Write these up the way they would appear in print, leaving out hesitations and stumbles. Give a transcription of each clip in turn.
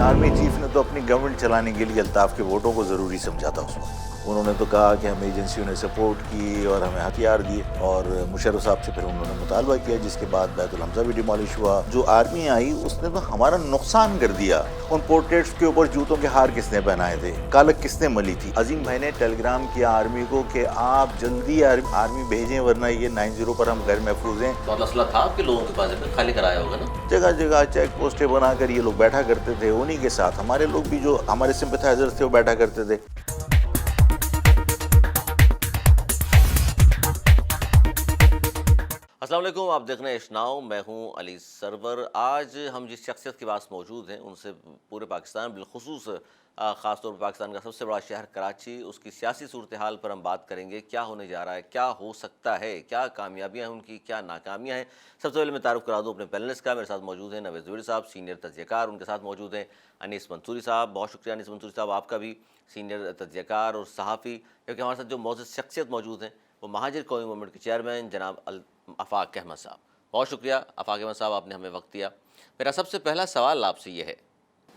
Army chief نے تو اپنی گورنمنٹ چلانے کے لیے الطاف کے ووٹوں کو ضروری سمجھا تھا اس وقت. انہوں نے تو کہا کہ ہم ایجنسیوں نے سپورٹ کی اور ہمیں ہتھیار دیے, اور مشرف صاحب سے پھر انہوں نے مطالبہ کیا, جس کے بعد بیت الحمزہ بھی ڈیمالش ہوا. جو آرمی آئی اس نے تو ہمارا نقصان کر دیا. ان پورٹریٹس کے اوپر جوتوں کے ہار کس نے پہنائے تھے, کالک کس نے ملی تھی. عظیم بھائی نے ٹیلی گرام کیا آرمی کو کہ آپ جلدی آرمی بھیجیں ورنہ یہ 90 پر ہم غیر محفوظ ہیں. تو مسئلہ تھا آپ کے لوگوں کے پاس خالی کرایا ہوگا نا. جگہ جگہ چیک پوسٹیں بنا کر یہ لوگ بیٹھا کرتے تھے, انہی کے ساتھ ہمارے لوگ بھی جو ہمارے سمپیتھائزرز تھے وہ بیٹھا کرتے تھے. السلام علیکم, آپ دیکھ رہے ہیں ایش ناؤ, میں ہوں علی سرور. آج ہم جس شخصیت کے پاس موجود ہیں ان سے پورے پاکستان بالخصوص خاص طور پر پاکستان کا سب سے بڑا شہر کراچی, اس کی سیاسی صورتحال پر ہم بات کریں گے. کیا ہونے جا رہا ہے, کیا ہو سکتا ہے, کیا کامیابیاں ہیں ان کی, کیا ناکامیاں ہیں. سب سے پہلے میں تعارف کرا دوں اپنے پینلسٹ کا. میرے ساتھ موجود ہیں نوید زبیری صاحب, سینئر تجزیہ کار. ان کے ساتھ موجود ہیں انیس منصوری صاحب. بہت شکریہ انیس منصوری صاحب آپ کا بھی, سینئر تجزیہ کار اور صحافی. کیونکہ ہمارے ساتھ جو معزز شخصیت موجود ہیں وہ مہاجر قومی موومنٹ کے چیئرمین جناب آفاق احمد صاحب. بہت شکریہ آفاق احمد صاحب, آپ نے ہمیں وقت دیا. میرا سب سے پہلا سوال آپ سے یہ ہے,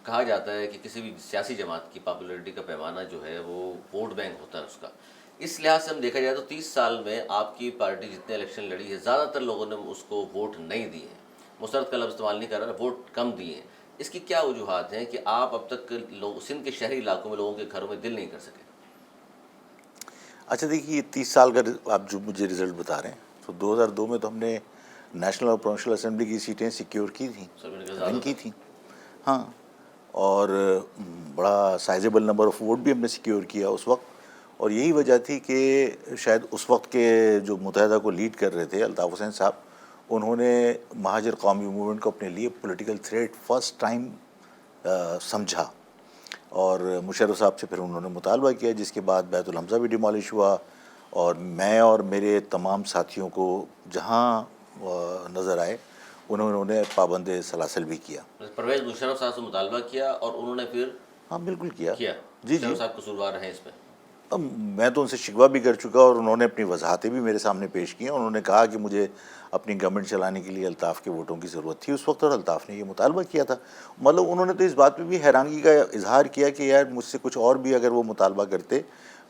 کہا جاتا ہے کہ کسی بھی سیاسی جماعت کی پاپولیرٹی کا پیمانہ جو ہے وہ ووٹ بینک ہوتا ہے اس کا. اس لحاظ سے ہم دیکھا جائے تو 30 سال میں آپ کی پارٹی جتنے الیکشن لڑی ہے زیادہ تر لوگوں نے اس کو ووٹ نہیں دیے ہیں. مسرت کا لفظ استعمال نہیں کر رہا, ووٹ کم دیے ہیں. اس کی کیا وجوہات ہیں کہ آپ اب تک سندھ کے شہری علاقوں میں لوگوں کے گھروں میں دل نہیں کر سکے؟ اچھا دیکھیے, 30 سال کا آپ جو مجھے رزلٹ بتا رہے ہیں, تو 2002 میں تو ہم نے نیشنل اور پروونشل اسمبلی کی سیٹیں سیکیور کی تھیں, ون کی تھیں. ہاں, اور بڑا سائزیبل نمبر آف ووٹ بھی ہم نے سیکیور کیا اس وقت. اور یہی وجہ تھی کہ شاید اس وقت کے جو متحدہ کو لیڈ کر رہے تھے الطاف حسین صاحب, انہوں نے مہاجر قومی موومنٹ کو اپنے لیے پولیٹیکل تھریٹ فرسٹ ٹائم سمجھا, اور مشرف صاحب سے پھر انہوں نے مطالبہ کیا, جس کے بعد بیت الحمزہ بھی ڈیمالش ہوا. اور میں اور میرے تمام ساتھیوں کو جہاں نظر آئے انہوں نے پابند سلاسل بھی کیا. پرویز مشرف صاحب سے مطالبہ کیا اور انہوں نے پھر ہاں بالکل کیا. جی مشرف صاحب قصوروار ہیں اس میں. اب میں تو ان سے شکوہ بھی کر چکا, اور انہوں نے اپنی وضاحتیں بھی میرے سامنے پیش کی ہیں. انہوں نے کہا کہ مجھے اپنی گورنمنٹ چلانے کے لیے الطاف کے ووٹوں کی ضرورت تھی اس وقت, اور الطاف نے یہ مطالبہ کیا تھا. مطلب انہوں نے تو اس بات پہ بھی حیرانگی کا اظہار کیا کہ یار مجھ سے کچھ اور بھی اگر وہ مطالبہ کرتے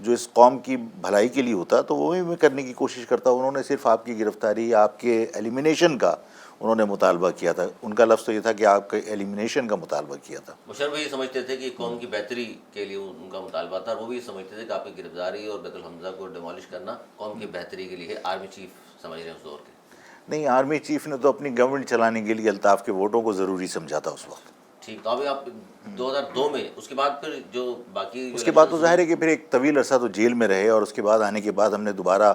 جو اس قوم کی بھلائی کے لیے ہوتا تو وہ بھی میں کرنے کی کوشش کرتا. انہوں نے صرف آپ کی گرفتاری, آپ کے ایلیمینیشن کا انہوں نے مطالبہ کیا تھا. ان کا لفظ تو یہ تھا کہ آپ کے ایلیمینیشن کا مطالبہ کیا تھا. مشرف بھی یہ سمجھتے تھے کہ قوم کی بہتری کے لیے ان کا مطالبہ تھا, اور وہ بھی یہ سمجھتے تھے کہ آپ کی گرفتاری اور بیت الحمزہ کو ڈیمالش کرنا قوم کی بہتری کے لیے ہے. آرمی چیف سمجھ رہے ہیں اس دور کے. نہیں, آرمی چیف نے تو اپنی گورنمنٹ چلانے کے لیے الطاف کے ووٹوں کو ضروری سمجھا تھا اس وقت. ٹھیک, تو ابھی آپ 2002 میں اس کے بعد پھر جو باقی اس کے بعد تو ظاہر ہے کہ پھر ایک طویل عرصہ تو جیل میں رہے, اور اس کے بعد آنے کے بعد ہم نے دوبارہ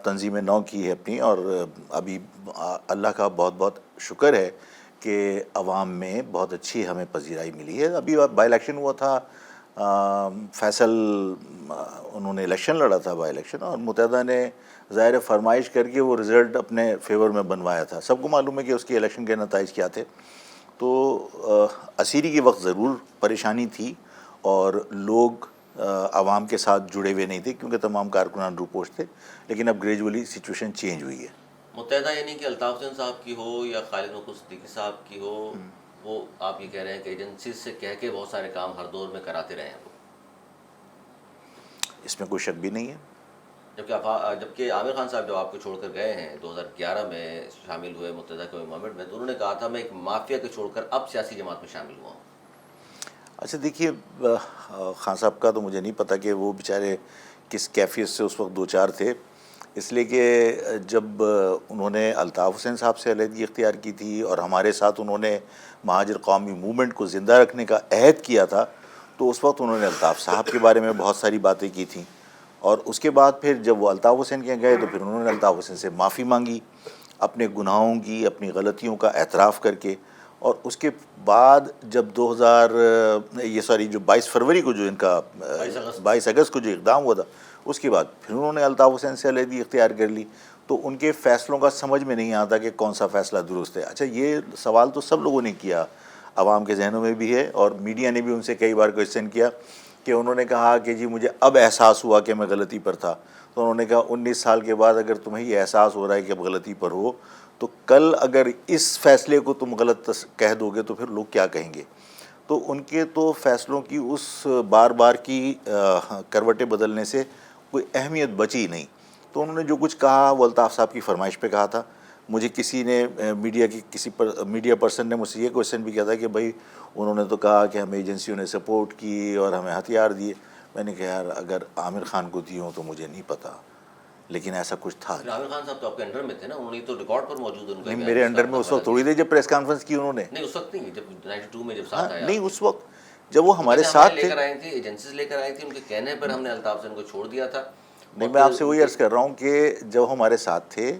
تنظیم نو کی ہے اپنی. اور ابھی اللہ کا بہت بہت شکر ہے کہ عوام میں بہت اچھی ہمیں پذیرائی ملی ہے. ابھی بائی الیکشن ہوا تھا, فیصل انہوں نے الیکشن لڑا تھا بائی الیکشن, اور متحدہ نے ظاہر فرمائش کر کے وہ رزلٹ اپنے فیور میں بنوایا تھا. سب کو معلوم ہے کہ اس کے الیکشن کے نتائج کیا تھے. تو اسیری کے وقت ضرور پریشانی تھی, اور لوگ عوام کے ساتھ جڑے ہوئے نہیں تھے کیونکہ تمام کارکنان روپوش تھے. لیکن اب گریجولی سچویشن چینج ہوئی ہے. متحدہ یعنی کہ الطاف حسین صاحب کی ہو یا خالد مخلص صدیقی صاحب کی ہو, وہ آپ یہ کہہ رہے ہیں کہ ایجنسیز سے کہہ کے بہت سارے کام ہر دور میں کراتے رہے ہیں وہ. اس میں کوئی شک بھی نہیں ہے. جبکہ عامر خان صاحب جو آپ کو چھوڑ کر گئے ہیں 2011 میں شامل ہوئے متحدہ قومی موومنٹ میں, تو انہوں نے کہا تھا میں ایک مافیا کو چھوڑ کر اب سیاسی جماعت میں شامل ہوا ہوں. اچھا دیکھیے, خان صاحب کا تو مجھے نہیں پتہ کہ وہ بیچارے کس کیفیت سے اس وقت دو چار تھے, اس لیے کہ جب انہوں نے الطاف حسین صاحب سے علیحدگی اختیار کی تھی اور ہمارے ساتھ انہوں نے مہاجر قومی موومنٹ کو زندہ رکھنے کا عہد کیا تھا, تو اس وقت انہوں نے الطاف صاحب کے بارے میں بہت ساری باتیں کی تھیں. اور اس کے بعد پھر جب وہ الطاف حسین کے گئے تو پھر انہوں نے الطاف حسین سے معافی مانگی, اپنے گناہوں کی, اپنی غلطیوں کا اعتراف کر کے. اور اس کے بعد جب 22 فروری کو جو ان کا 22 اگست کو جو اقدام ہوا تھا, اس کے بعد پھر انہوں نے الطاف حسین سے علیحدگی اختیار کر لی. تو ان کے فیصلوں کا سمجھ میں نہیں آتا کہ کون سا فیصلہ درست ہے. اچھا, یہ سوال تو سب لوگوں نے کیا, عوام کے ذہنوں میں بھی ہے, اور میڈیا نے بھی ان سے کئی بار کویسچن کیا کہ انہوں نے کہا کہ جی مجھے اب احساس ہوا کہ میں غلطی پر تھا. تو انہوں نے کہا 19 سال کے بعد اگر تمہیں یہ احساس ہو رہا ہے کہ اب غلطی پر ہو, تو کل اگر اس فیصلے کو تم غلط کہہ دو گے تو پھر لوگ کیا کہیں گے. تو ان کے تو فیصلوں کی اس بار بار کی کروٹیں بدلنے سے کوئی اہمیت بچی نہیں. تو انہوں نے جو کچھ کہا وہ الطاف صاحب کی فرمائش پہ کہا تھا. مجھے کسی نے میڈیا پرسن نے مجھ سے یہ کویشچن بھی کیا تھا کہ بھائی انہوں نے تو کہا کہ ہمیں ایجنسیوں نے سپورٹ کی اور ہمیں ہتھیار دیے. میں نے کہا یار اگر عامر خان کو دیے ہوں تو مجھے نہیں پتہ, لیکن ایسا کچھ تھا. عامر خان صاحب تو آپ کے انڈر میں تھے نا, انہوں نے تو ریکارڈ پر موجود ان کا نہیں, میرے انڈر میں اس وقت تھوڑی دیر جب پریس کانفرنس کی انہوں نے. نہیں اس وقت نہیں, جب 92 میں جب ساتھ آیا. نہیں اس وقت جب وہ ہمارے ساتھ لے تھے. کر آئی تھی, ایجنسیز لے کر آئی تھی, ان کے کہنے پر ہم نے الطاف حسین کو چھوڑ دیا تھا. نہیں, میں آپ سے وہی عرض کر رہا ہوں کہ جب ہمارے ساتھ تھے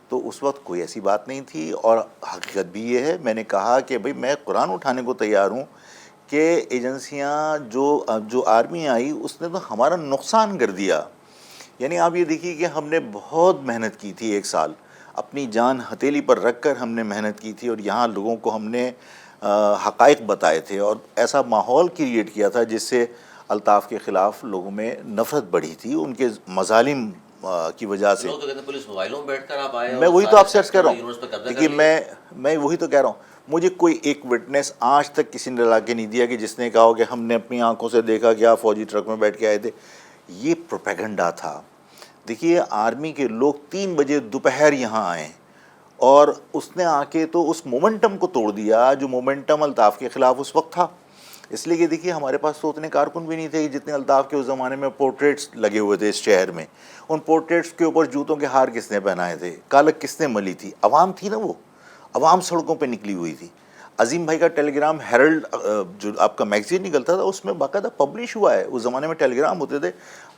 تو اس وقت کوئی ایسی بات نہیں تھی. اور حقیقت بھی یہ ہے, میں نے کہا کہ بھئی میں قرآن اٹھانے کو تیار ہوں کہ ایجنسیاں جو آرمی آئی اس نے تو ہمارا نقصان کر دیا. یعنی آپ یہ دیکھیے کہ ہم نے بہت محنت کی تھی, 1 سال اپنی جان ہتھیلی پر رکھ کر ہم نے محنت کی تھی, اور یہاں لوگوں کو ہم نے حقائق بتائے تھے اور ایسا ماحول کریٹ کیا تھا جس سے الطاف کے خلاف لوگوں میں نفرت بڑھی تھی ان کے مظالم کی وجہ سے. لوگ تو کہتے ہیں پولیس موبائلوں میں بیٹھ کر آپ آئے. میں وہی تو آپ سے عرض کر رہا ہوں, دیکھیے میں وہی تو کہہ رہا ہوں, مجھے کوئی ایک وٹنس آج تک کسی نے لا کے نہیں دیا کہ جس نے کہا ہو کہ ہم نے اپنی آنکھوں سے دیکھا کہ آپ فوجی ٹرک میں بیٹھ کے آئے تھے. یہ پروپیگنڈا تھا. دیکھیے آرمی کے لوگ 3 بجے دوپہر یہاں آئے اور اس نے آ کے تو اس مومنٹم کو توڑ دیا جو مومنٹم الطاف کے خلاف اس وقت تھا. اس لیے کہ دیکھیے ہمارے پاس تو اتنے کارکن بھی نہیں تھے جتنے الطاف کے اس زمانے میں پورٹریٹس لگے ہوئے تھے اس شہر میں. ان پورٹریٹس کے اوپر جوتوں کے ہار کس نے پہنائے تھے, کالک کس نے ملی تھی؟ عوام تھی نا, وہ عوام سڑکوں پہ نکلی ہوئی تھی. عظیم بھائی کا ٹیلی گرام ہیرلڈ جو آپ کا میگزین نکلتا تھا اس میں باقاعدہ پبلش ہوا ہے. اس زمانے میں ٹیلی گرام ہوتے تھے.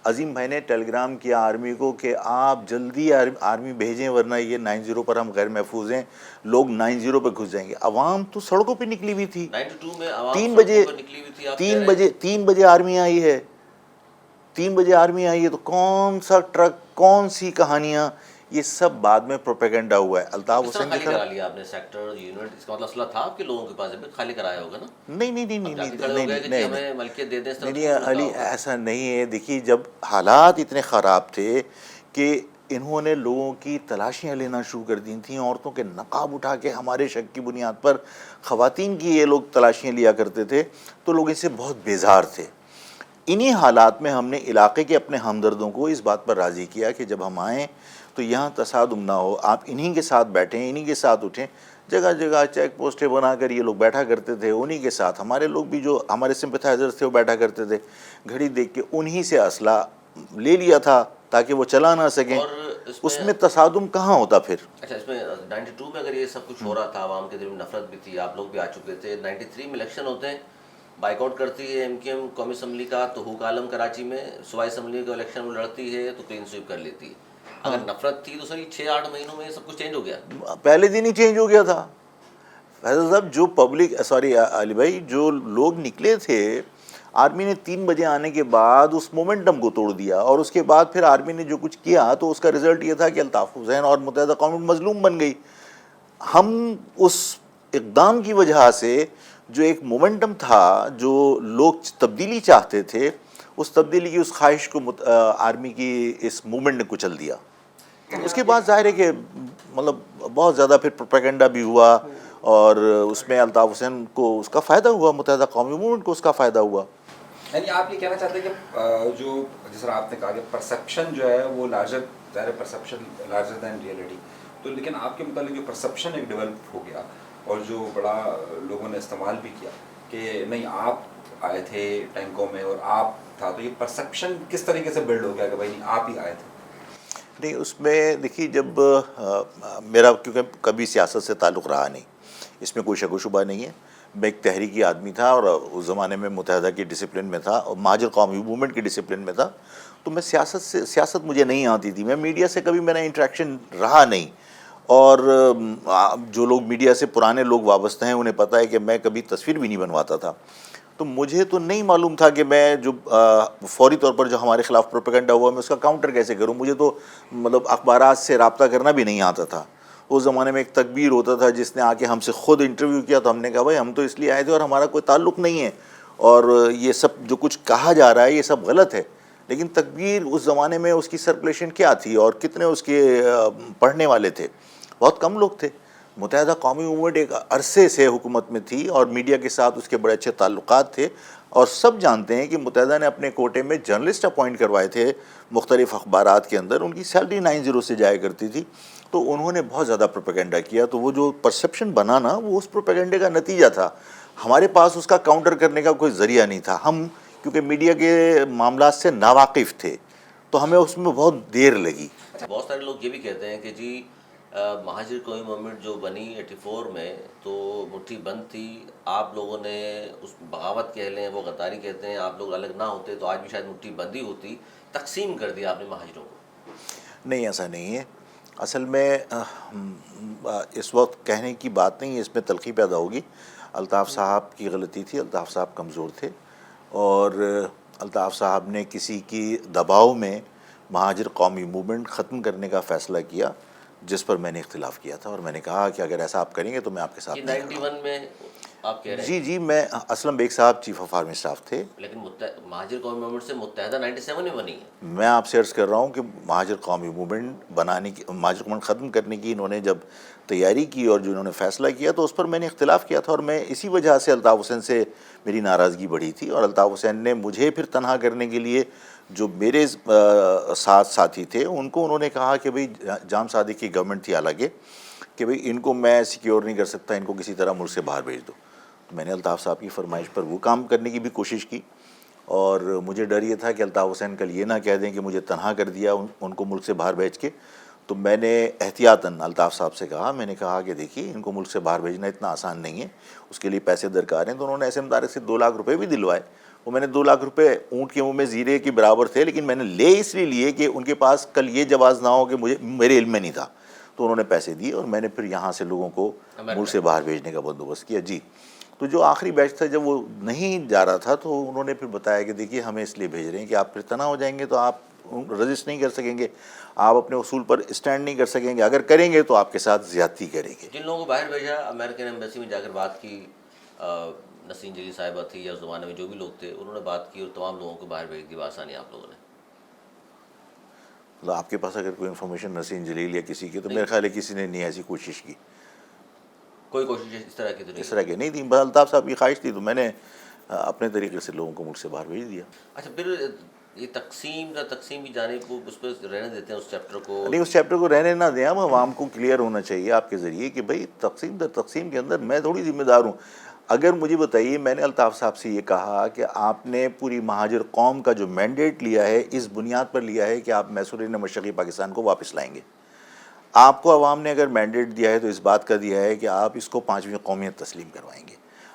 عظیم بھائی نے ٹیلی گرام کیا آرمی کو کہ آپ جلدی آرمی بھیجیں ورنہ یہ 90 پر ہم غیر محفوظ ہیں, لوگ 90 پہ گھس جائیں گے. عوام تو سڑکوں پہ نکلی ہوئی تھی. 92 میں عوام سڑکوں پر نکلی ہوئی تھی. 3 بجے آرمی آئی ہے, 3 بجے آرمی آئی ہے, تو کون سا ٹرک, کون سی کہانیاں, یہ سب بعد میں پروپیگنڈا ہوا ہے. الطاف حسین خالی کرا لیا آپ نے سیکٹر یونٹ, اس کا مطلب اسلحہ تھا آپ کے لوگوں کے پاس, خالی کرایا ہوگا نا؟ نہیں علی ایسا نہیں ہے. دیکھیے جب حالات اتنے خراب تھے کہ انہوں نے لوگوں کی تلاشیاں لینا شروع کر دی تھیں, عورتوں کے نقاب اٹھا کے ہمارے شک کی بنیاد پر خواتین کی یہ لوگ تلاشیاں لیا کرتے تھے, تو لوگ اس سے بہت بیزار تھے. انہی حالات میں ہم نے علاقے کے اپنے ہمدردوں کو اس بات پر راضی کیا کہ جب ہم آئیں تو یہاں تصادم نہ ہو, آپ انہی کے ساتھ بیٹھیں, انہی کے ساتھ اٹھیں. جگہ جگہ چیک پوسٹیں بنا کر یہ لوگ بیٹھا کرتے تھے, انہی کے ساتھ ہمارے لوگ بھی جو ہمارے سمپتھائزرز تھے وہ بیٹھا کرتے تھے. گھڑی دیکھ کے انہی سے اسلحہ لے لیا تھا تاکہ وہ چلا نہ سکیں. اس میں تصادم کہاں ہوتا پھر؟ اچھا, اس میں 92 میں اگر یہ سب کچھ ہو رہا تھا, عوام کے دل میں نفرت بھی تھی, آپ لوگ بھی آ چکے تھے. 93 میں الیکشن ہوتے ہیں, بائیک آؤٹ کرتی ہے ایم کیو ایم قومی اسمبلی کا, تو حقوق عالم کراچی میں صوبائی اسمبلی کا الیکشن لڑتی ہے تو کلین سویپ کر لیتی ہے. اگر نفرت تھی تو سر یہ 6-8 مہینوں میں سب کچھ چینج ہو گیا. پہلے دن ہی چینج ہو گیا تھا. فیصل صاحب جو علی بھائی جو لوگ نکلے تھے, آرمی نے 3 بجے آنے کے بعد اس مومنٹم کو توڑ دیا, اور اس کے بعد پھر آرمی نے جو کچھ کیا تو اس کا رزلٹ یہ تھا کہ الطاف حسین اور متحدہ قوم مظلوم بن گئی. ہم اس اقدام کی وجہ سے جو ایک مومنٹم تھا, جو لوگ تبدیلی چاہتے تھے, اس تبدیلی کی اس خواہش کو آرمی کی اس موومنٹ نے کچل دیا. اس کے بعد ظاہر ہے کہ مطلب بہت زیادہ پھر پروپیگنڈا بھی ہوا, اور اس میں الطاف حسین کو اس کا فائدہ ہوا, متحدہ قومی موومنٹ کو اس کا فائدہ ہوا. یعنی آپ یہ کہنا چاہتے ہیں کہ جو جس طرح آپ نے کہا کہ پرسیپشن جو ہے وہ لارجر دین ریئلٹی, تو لیکن آپ کے متعلق جو پرسیپشن ایک ڈیولپ ہو گیا اور جو بڑا لوگوں نے استعمال بھی کیا کہ نہیں آپ آئے تھے ٹینکوں میں اور آپ تھا, تو یہ پرسیپشن کس طریقے سے بلڈ ہو گیا کہ بھائی نہیں آپ ہی آئے تھے؟ نہیں, اس میں دیکھیے جب میرا کیونکہ کبھی سیاست سے تعلق رہا نہیں, اس میں کوئی شک و شبہ نہیں ہے. میں ایک تحریکی آدمی تھا اور اس زمانے میں متحدہ کی ڈسپلن میں تھا اور مہاجر قومی موومنٹ کی ڈسپلن میں تھا, تو میں سیاست مجھے نہیں آتی تھی. میں میڈیا سے کبھی میرا انٹریکشن رہا نہیں, اور جو لوگ میڈیا سے پرانے لوگ وابستہ ہیں انہیں پتہ ہے کہ میں کبھی تصویر بھی نہیں بنواتا تھا. تو مجھے تو نہیں معلوم تھا کہ میں جو فوری طور پر جو ہمارے خلاف پروپیگنڈا ہوا میں اس کا کاؤنٹر کیسے کروں. مجھے تو مطلب اخبارات سے رابطہ کرنا بھی نہیں آتا تھا. اس زمانے میں ایک تکبیر ہوتا تھا جس نے آ کے ہم سے خود انٹرویو کیا, تو ہم نے کہا بھائی ہم تو اس لیے آئے تھے اور ہمارا کوئی تعلق نہیں ہے, اور یہ سب جو کچھ کہا جا رہا ہے یہ سب غلط ہے. لیکن تکبیر اس زمانے میں اس کی سرکولیشن کیا تھی اور کتنے اس کے پڑھنے والے تھے؟ بہت کم لوگ تھے. متحدہ قومی موومنٹ ایک عرصے سے حکومت میں تھی اور میڈیا کے ساتھ اس کے بڑے اچھے تعلقات تھے، اور سب جانتے ہیں کہ متحدہ نے اپنے کوٹے میں جرنلسٹ اپوائنٹ کروائے تھے مختلف اخبارات کے اندر، ان کی سیلری 90 سے جایا کرتی تھی، تو انہوں نے بہت زیادہ پروپیگنڈا کیا، تو وہ جو پرسیپشن بنا نا وہ اس پروپیگنڈے کا نتیجہ تھا۔ ہمارے پاس اس کا کاؤنٹر کرنے کا کوئی ذریعہ نہیں تھا، ہم کیونکہ میڈیا کے معاملات سے ناواقف تھے تو ہمیں اس میں بہت دیر لگی۔ بہت سارے لوگ یہ بھی کہتے ہیں کہ جی مہاجر قومی موومنٹ جو بنی 84 میں تو مٹھی بند تھی، آپ لوگوں نے اس بغاوت کہہ لیں، وہ غداری کہتے ہیں، آپ لوگ الگ نہ ہوتے تو آج بھی شاید مٹھی بندی ہوتی، تقسیم کر دیا آپ نے مہاجروں کو۔ نہیں، ایسا نہیں ہے، اصل میں اس وقت کہنے کی بات نہیں ہے، اس میں تلخی پیدا ہوگی۔ الطاف صاحب کی غلطی تھی، الطاف صاحب کمزور تھے، اور الطاف صاحب نے کسی کی دباؤ میں مہاجر قومی موومنٹ ختم کرنے کا فیصلہ کیا، جس پر میں نے اختلاف کیا تھا، اور میں نے کہا کہ اگر ایسا آپ کریں گے تو میں آپ کے ساتھ یہ نہیں کروں گا۔ 91 میں آپ کہہ رہے ہیں؟ جی، میں اسلم بیگ صاحب چیف آف آرمی اسٹاف تھے۔ لیکن مہاجر قومی موومنٹ سے متحدہ 97 میں بنی ہے۔ میں آپ سے عرض کر رہا ہوں کہ مہاجر قومی موومنٹ بنانے کی، مہاجر قومی ختم کرنے کی انہوں نے جب تیاری کی اور جو انہوں نے فیصلہ کیا تو اس پر میں نے اختلاف کیا تھا، اور میں اسی وجہ سے الطاف حسین سے میری ناراضگی بڑھی تھی، اور الطاف حسین نے مجھے پھر تنہا کرنے کے لیے جو میرے ساتھ ساتھی تھے ان کو انہوں نے کہا کہ بھئی جام صادق کی گورنمنٹ تھی حالانکہ، کہ بھئی ان کو میں سیکیور نہیں کر سکتا، ان کو کسی طرح ملک سے باہر بھیج دو۔ تو میں نے الطاف صاحب کی فرمائش پر وہ کام کرنے کی بھی کوشش کی، اور مجھے ڈر یہ تھا کہ الطاف حسین کل یہ نہ کہہ دیں کہ مجھے تنہا کر دیا ان کو ملک سے باہر بھیج کے، تو میں نے احتیاطاً الطاف صاحب سے کہا، میں نے کہا کہ دیکھیے ان کو ملک سے باہر بھیجنا اتنا آسان نہیں ہے، اس کے لیے پیسے درکار ہیں، تو انہوں نے ایسے مدارک سے 2 لاکھ روپے بھی دلوائے۔ وہ میں نے 2 لاکھ روپے اونٹ کے منہ میں زیرے کے برابر تھے، لیکن میں نے لے اس لیے کہ ان کے پاس کل یہ جواز نہ ہو کہ میرے علم میں نہیں تھا، تو انہوں نے پیسے دیے، اور میں نے پھر یہاں سے لوگوں کو ملک سے باہر بھیجنے کا بندوبست کیا۔ جی، تو جو آخری بیچ تھا جب وہ نہیں جا رہا تھا تو انہوں نے پھر بتایا کہ دیکھیے ہمیں اس لیے بھیج رہے ہیں کہ آپ پھر تنہا ہو جائیں گے تو آپ رجسٹ نہیں کر سکیں گے، آپ اپنے اصول پر اسٹینڈ نہیں کر سکیں گے، اگر کریں گے تو آپ کے ساتھ زیادتی کریں گے۔ جن لوگوں کو باہر بھیجا، امریکن ایمبیسی میں جا کر بات کی، نسرین جلیل صاحبہ تھی یا اس زمانے میں جو بھی لوگ تھے، انہوں نے بات کی اور تمام لوگوں کو باہر بھیج دی بآسانی آپ لوگوں نے۔ مطلب آپ کے پاس اگر کوئی انفارمیشن نسرین جلیل یا کسی کی، تو میرے خیال ہے کسی نے نہیں ایسی کوشش کی، کوئی کوشش اس طرح کی تو نہیں؟ اس طرح کی نہیں تھی، بس الطاف صاحب کی خواہش تھی تو میں نے اپنے طریقے سے لوگوں کو ملک سے باہر بھیج دیا۔ اچھا، پھر یہ تقسیم کی جانب کو اس پہ رہنے دیتے ہیں، اس چیپٹر کو؟ نہیں، اس چیپٹر کو رہنے نہ دیں، اب عوام کو کلیئر ہونا چاہیے آپ کے ذریعے کہ بھئی تقسیم در تقسیم کے اندر میں تھوڑی ذمہ دار ہوں۔ اگر مجھے بتائیے، میں نے الطاف صاحب سے یہ کہا کہ آپ نے پوری مہاجر قوم کا جو مینڈیٹ لیا ہے اس بنیاد پر لیا ہے کہ آپ محصورین مشرقی پاکستان کو واپس لائیں گے، آپ کو عوام نے اگر مینڈیٹ دیا ہے تو اس بات کا دیا ہے کہ آپ اس کو 5ویں قومیت تسلیم کروائیں گے،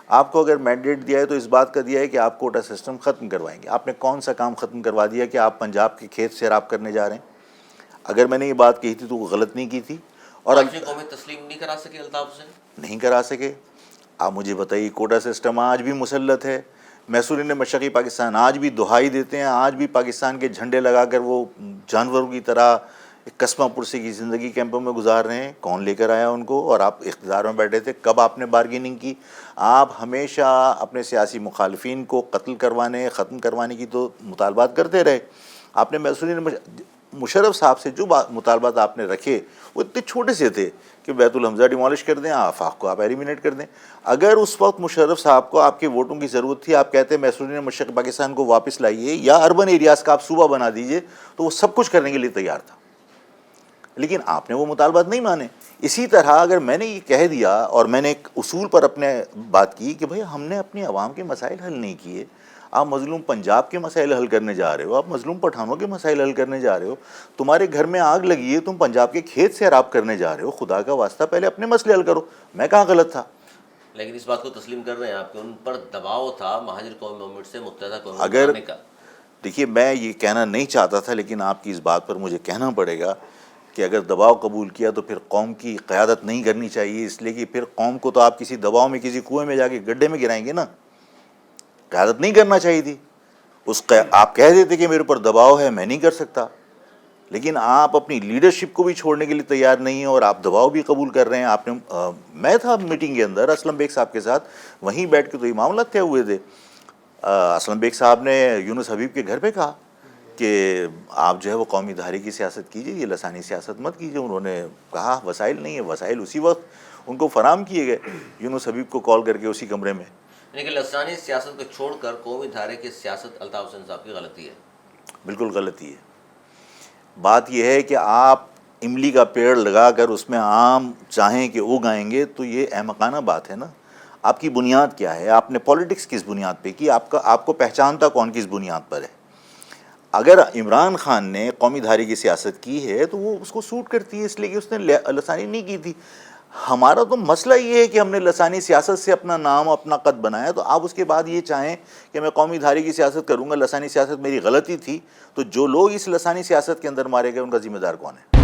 آپ کو اگر مینڈیٹ دیا ہے تو اس بات کا دیا ہے کہ آپ کوٹا سسٹم ختم کروائیں گے۔ آپ نے کون سا کام ختم کروا دیا کہ آپ پنجاب کے کھیت سیراب کرنے جا رہے ہیں؟ اگر میں نے یہ بات کہی تھی تو وہ غلط نہیں کی تھی، اور 5ویں قومی تسلیم نہیں کرا سکے الطاف حسین؟ نہیں کرا سکے۔ آپ مجھے بتائیے، کوٹا سسٹم آج بھی مسلط ہے، محصورین مشرقی پاکستان آج بھی دہائی دیتے ہیں، آج بھی پاکستان کے جھنڈے لگا کر وہ جانوروں کی طرح ایک قسمہ پرسی کی زندگی کیمپوں میں گزار رہے ہیں۔ کون لے کر آیا ان کو؟ اور آپ اقتدار میں بیٹھے تھے، کب آپ نے بارگیننگ کی؟ آپ ہمیشہ اپنے سیاسی مخالفین کو قتل کروانے، ختم کروانے کی تو مطالبات کرتے رہے۔ آپ نے محصورین مشرف صاحب سے جو مطالبات آپ نے رکھے وہ اتنے چھوٹے سے تھے کہ بیت الحمزہ ڈیمالش کر دیں، آفاق کو آپ ایلیمینیٹ کر دیں۔ اگر اس وقت مشرف صاحب کو آپ کے ووٹوں کی ضرورت تھی، آپ کہتے ہیں محصورین مشرقی پاکستان کو واپس لائیے یا اربن ایریاز کا آپ صوبہ بنا دیجئے، تو وہ سب کچھ کرنے کے لیے تیار تھا، لیکن آپ نے وہ مطالبات نہیں مانے۔ اسی طرح اگر میں نے یہ کہہ دیا اور میں نے ایک اصول پر اپنے بات کی کہ بھئی ہم نے اپنے عوام کے مسائل حل نہیں کیے، آپ مظلوم پنجاب کے مسائل حل کرنے جا رہے ہو، آپ مظلوم پٹھانوں کے مسائل حل کرنے جا رہے ہو، تمہارے گھر میں آگ لگی ہے، تم پنجاب کے کھیت سیراب کرنے جا رہے ہو، خدا کا واسطہ پہلے اپنے مسئلے حل کرو۔ میں کہاں غلط تھا؟ لیکن اس بات کو تسلیم کر رہے ہیں آپ کہ ان پر دباؤ تھا مہاجر قومی موومنٹ سے متحدہ قومی اگر بنانے کا؟ دیکھیے، میں یہ کہنا نہیں چاہتا تھا، لیکن آپ کی اس بات پر مجھے کہنا پڑے گا کہ اگر دباؤ قبول کیا تو پھر قوم کی قیادت نہیں کرنی چاہیے، اس لیے کہ پھر قوم کو تو آپ کسی دباؤ میں، کسی کنویں میں جا کے گڈھے میں گرائیں گے نا۔ قیادت نہیں کرنا چاہیے تھی، آپ کہہ دیتے کہ میرے اوپر دباؤ ہے، میں نہیں کر سکتا، لیکن آپ اپنی لیڈرشپ کو بھی چھوڑنے کے لیے تیار نہیں ہیں اور آپ دباؤ بھی قبول کر رہے ہیں۔ آپ نے میں تھا میٹنگ کے اندر اسلم بیگ صاحب کے ساتھ، وہیں بیٹھ کے تو یہ معاملات طے ہوئے تھے۔ اسلم بیگ صاحب نے یونس حبیب کے گھر پہ کہا کہ آپ جو ہے وہ قومی دھارے کی سیاست کیجیے، یہ لسانی سیاست مت کیجیے۔ انہوں نے کہا وسائل نہیں ہے، وسائل ان کو فراہم کیے گئے یونس حبیب کو کال کر کے اسی کمرے میں. لیکن لسانی سیاست کو چھوڑ کر قومی دھارے کی سیاست الطاف حسین صاحب کی غلطی ہے. بالکل غلطی ہے. بات یہ ہے کہ آپ املی کا پیڑ لگا کر اس میں آم چاہیں کہ اگائیں گے تو یہ احمقانہ بات ہے نا. آپ کی بنیاد کیا ہے؟ آپ نے پولیٹکس کس بنیاد پہ کی؟ آپ کو پہچانتا کون کس بنیاد پر ہے؟ اگر عمران خان نے قومی دھارے کی سیاست کی ہے تو وہ اس کو سوٹ کرتی ہے، اس لیے کہ اس نے لسانی نہیں کی تھی. ہمارا تو مسئلہ یہ ہے کہ ہم نے لسانی سیاست سے اپنا نام اپنا قد بنایا، تو آپ اس کے بعد یہ چاہیں کہ میں قومی دھارے کی سیاست کروں گا، لسانی سیاست میری غلطی تھی، تو جو لوگ اس لسانی سیاست کے اندر مارے گئے ان کا ذمہ دار کون ہے؟